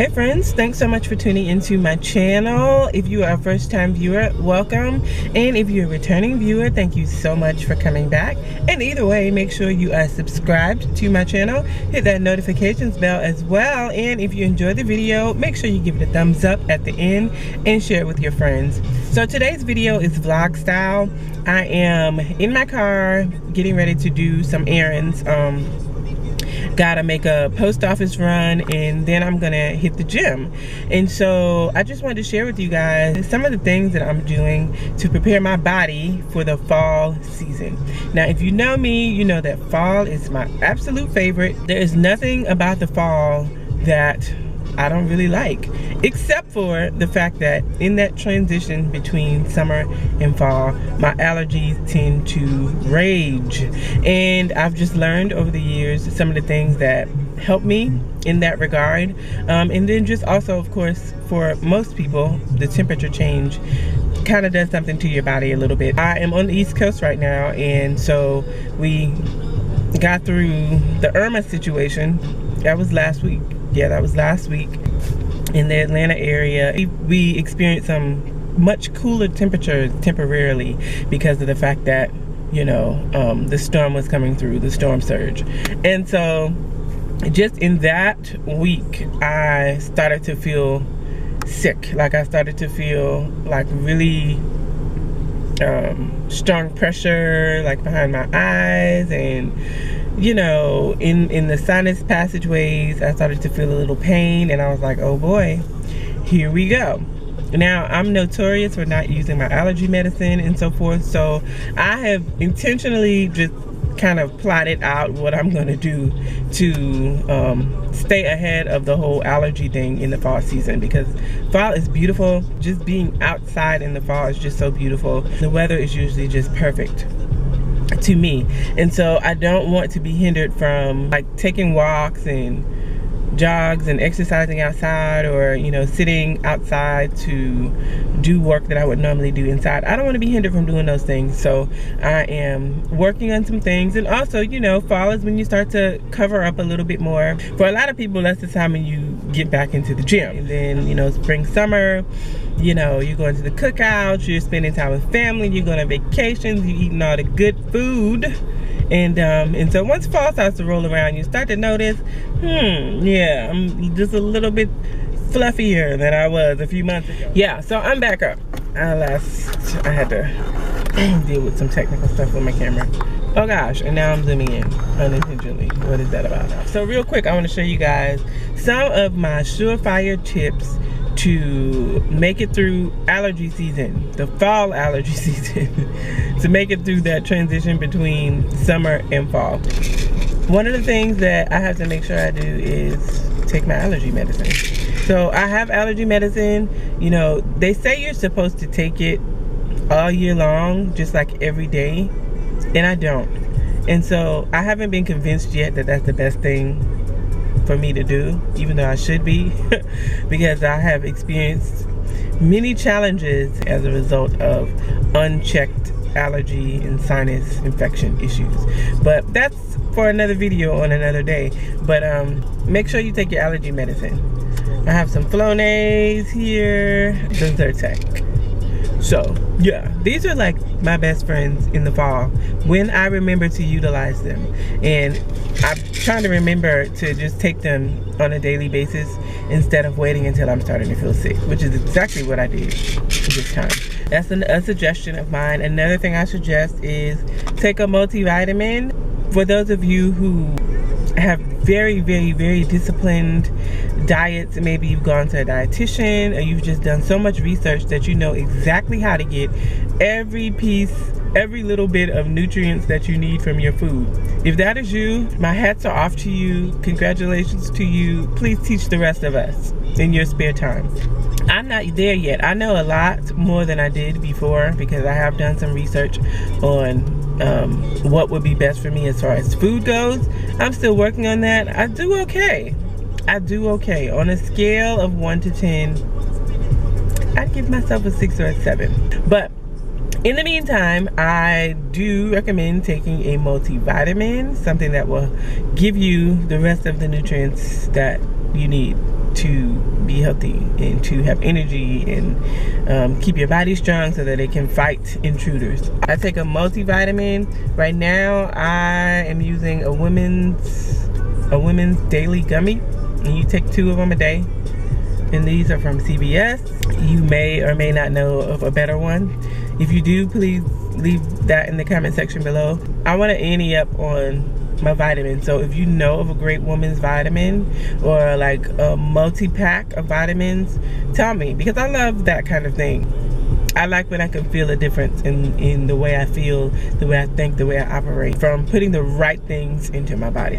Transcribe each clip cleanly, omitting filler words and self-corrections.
Hey friends, thanks so much for tuning into my channel. If you are a first time viewer, welcome. And if you're a returning viewer, thank you so much for coming back. And either way, make sure you are subscribed to my channel. Hit that notifications bell as well. And if you enjoyed the video, make sure you give it a thumbs up at the end and share it with your friends. So today's video is vlog style. I am in my car getting ready to do some errands. Gotta make a post office run, and then I'm gonna hit the gym. And so I just wanted to share with you guys some of the things that I'm doing to prepare my body for the fall season. Now, if you know me, you know that fall is my absolute favorite. There is nothing about the fall that I don't really like, except for the fact that in that transition between summer and fall, my allergies tend to rage. And I've just learned over the years some of the things that help me in that regard. And then just also, of course, for most people, the temperature change kind of does something to your body a little bit. I am on the East Coast right now, and so we got through the Irma situation. That was last week. Yeah, that was last week in the Atlanta area. We experienced some much cooler temperatures temporarily because of the fact that, you know, the storm was coming through, the storm surge. And so just in that week, I started to feel sick. Like I started to feel like really strong pressure like behind my eyes, and you know, in the sinus passageways, I started to feel a little pain, and I was like, oh boy, here we go. Now, I'm notorious for not using my allergy medicine and so forth, so I have intentionally just kind of plotted out what I'm gonna do to stay ahead of the whole allergy thing in the fall season, because fall is beautiful. Just being outside in the fall is just so beautiful. The weather is usually just perfect to me, and so I don't want to be hindered from like taking walks and jogs and exercising outside, or you know, sitting outside to do work that I would normally do inside. I don't want to be hindered from doing those things, so I am working on some things. And also, you know, fall is when you start to cover up a little bit more. For a lot of people, that's the time when you get back into the gym. And then, you know, spring, summer, you know, you're going to the cookouts, you're spending time with family, you're going on vacations, you're eating all the good food. And so once fall starts to roll around, you start to notice, yeah, I'm just a little bit fluffier than I was a few months ago. Yeah, so I'm back up. I had to deal with some technical stuff with my camera. Oh gosh, and now I'm zooming in unintentionally. What is that about? So real quick, I want to show you guys some of my surefire tips to make it through allergy season, the fall allergy season, to make it through that transition between summer and fall. One of the things that I have to make sure I do is take my allergy medicine. So I have allergy medicine. You know, they say you're supposed to take it all year long, just like every day, and I don't. And so I haven't been convinced yet that that's the best thing for me to do, even though I should be, because I have experienced many challenges as a result of unchecked allergy and sinus infection issues. But that's for another video on another day. But make sure you take your allergy medicine. I have some Flonase here, the Zyrtec. So yeah, these are like my best friends in the fall when I remember to utilize them. And I'm trying to remember to just take them on a daily basis instead of waiting until I'm starting to feel sick, which is exactly what I did this time. That's a suggestion of mine. Another thing I suggest is take a multivitamin. For those of you who have very, very, very disciplined diets, maybe you've gone to a dietitian, or you've just done so much research that you know exactly how to get every piece, every little bit of nutrients that you need from your food. If that is you, my hats are off to you. Congratulations to you. Please teach the rest of us in your spare time. I'm not there yet. I know a lot more than I did before, because I have done some research on what would be best for me as far as food goes. I'm still working on that. I do okay. I do okay. On a scale of 1 to 10, I'd give myself a 6 or a 7. But in the meantime, I do recommend taking a multivitamin, something that will give you the rest of the nutrients that you need to be healthy and to have energy and keep your body strong so that it can fight intruders. I take a multivitamin. Right now I am using a women's daily gummy, and you take 2 of them a day, and these are from CVS. You may or may not know of a better one. If you do, please leave that in the comment section below. I want to ante up on my vitamins, so if you know of a great woman's vitamin or like a multi-pack of vitamins, tell me, because I love that kind of thing. I like when I can feel a difference in the way I feel, the way I think, the way I operate from putting the right things into my body.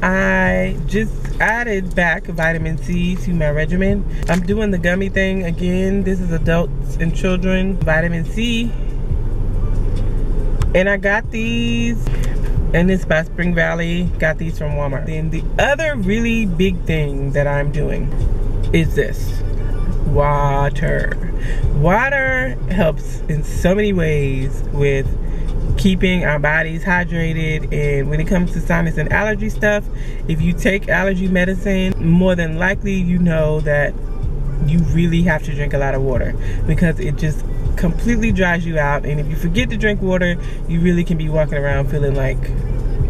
I just added back vitamin C to my regimen. I'm doing the gummy thing again. This is adults and children vitamin C, and I got these, and it's by Spring Valley. Got these from Walmart. Then the other really big thing that I'm doing is this: water. Water helps in so many ways with keeping our bodies hydrated. And when it comes to sinus and allergy stuff, if you take allergy medicine, more than likely you know that you really have to drink a lot of water, because it just completely dries you out. And if you forget to drink water, you really can be walking around feeling like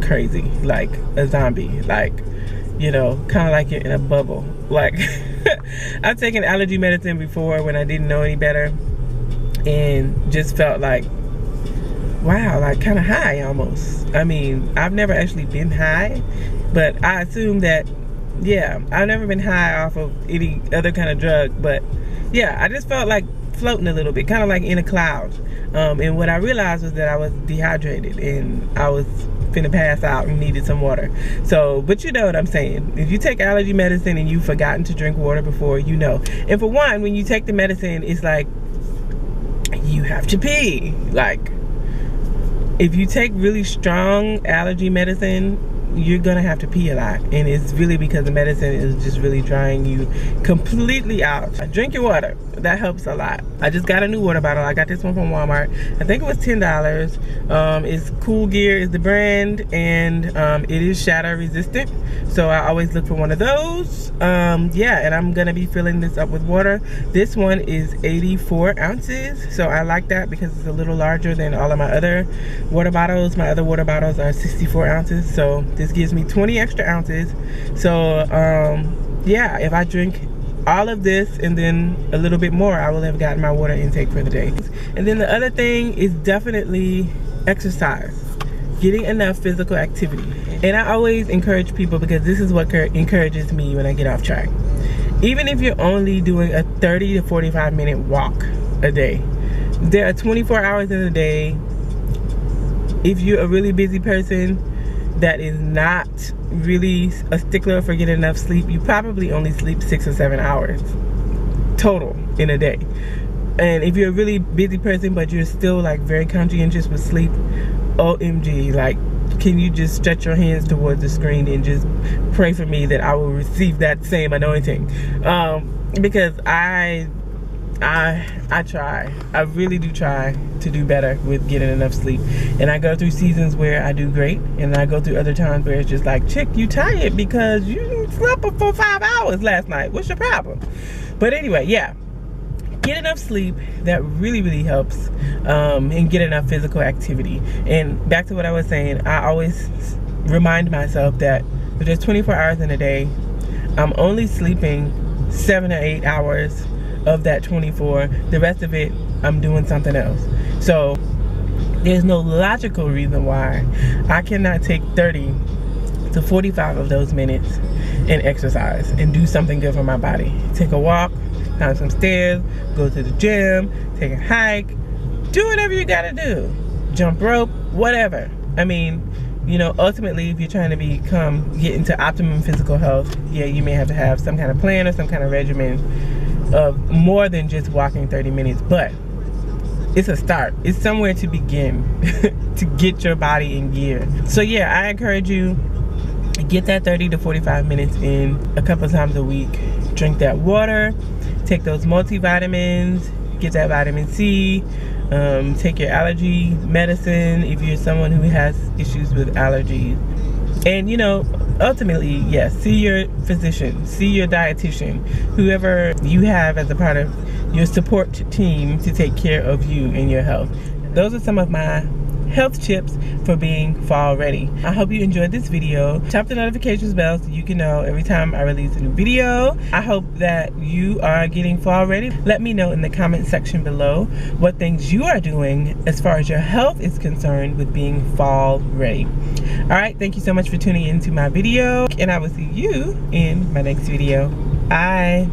crazy, like a zombie, like, you know, kind of like you're in a bubble. Like I've taken allergy medicine before when I didn't know any better, and just felt like, wow, like kind of high almost. I mean, I've never actually been high, but I assume that, yeah, I've never been high off of any other kind of drug, but yeah, I just felt like floating a little bit, kind of like in a cloud. And what I realized was that I was dehydrated and I was finna pass out and needed some water. So, but you know what I'm saying. If you take allergy medicine and you've forgotten to drink water before, you know. And for one, when you take the medicine, it's like you have to pee. Like, if you take really strong allergy medicine, you're gonna have to pee a lot, and it's really because the medicine is just really drying you completely out. Drink your water. That helps a lot. I just got a new water bottle. I got this one from Walmart. I think it was $10. It's Cool Gear is the brand, and it is shatter resistant, so I always look for one of those. Yeah, and I'm gonna be filling this up with water. This one is 84 ounces, so I like that because it's a little larger than all of my other water bottles. My other water bottles are 64 ounces, so this gives me 20 extra ounces. So yeah, if I drink all of this and then a little bit more, I will have gotten my water intake for the day. And then the other thing is definitely exercise, getting enough physical activity. And I always encourage people, because this is what encourages me when I get off track. Even if you're only doing a 30 to 45 minute walk a day, there are 24 hours in a day. If you're a really busy person that is not really a stickler for getting enough sleep, you probably only sleep 6 or 7 hours total in a day. And if you're a really busy person but you're still like very conscientious with sleep, OMG, like, can you just stretch your hands towards the screen and just pray for me that I will receive that same anointing? Because I try. I really do try to do better with getting enough sleep. And I go through seasons where I do great, and I go through other times where it's just like, chick, you tired because you slept for 5 hours last night. What's your problem? But anyway, yeah. Get enough sleep. That really, really helps. And get enough physical activity. And back to what I was saying, I always remind myself that if there's 24 hours in a day, I'm only sleeping 7 or 8 hours of that 24. The rest of it, I'm doing something else. So there's no logical reason why I cannot take 30 to 45 of those minutes and exercise and do something good for my body. Take a walk, climb some stairs, go to the gym, take a hike, do whatever you gotta do. Jump rope, whatever. I mean, you know, ultimately, if you're trying to get into optimum physical health, yeah, you may have to have some kind of plan or some kind of regimen of more than just walking 30 minutes, but it's a start. It's somewhere to begin to get your body in gear. So yeah, I encourage you, get that 30 to 45 minutes in a couple times a week. Drink that water, take those multivitamins, get that vitamin C, take your allergy medicine if you're someone who has issues with allergies. And you know, ultimately, yes, see your physician, see your dietitian, whoever you have as a part of your support team to take care of you and your health. Those are some of my health tips for being fall ready. I hope you enjoyed this video. Tap the notifications bell so you can know every time I release a new video. I hope that you are getting fall ready. Let me know in the comment section below what things you are doing as far as your health is concerned with being fall ready. Alright, thank you so much for tuning into my video, and I will see you in my next video. Bye.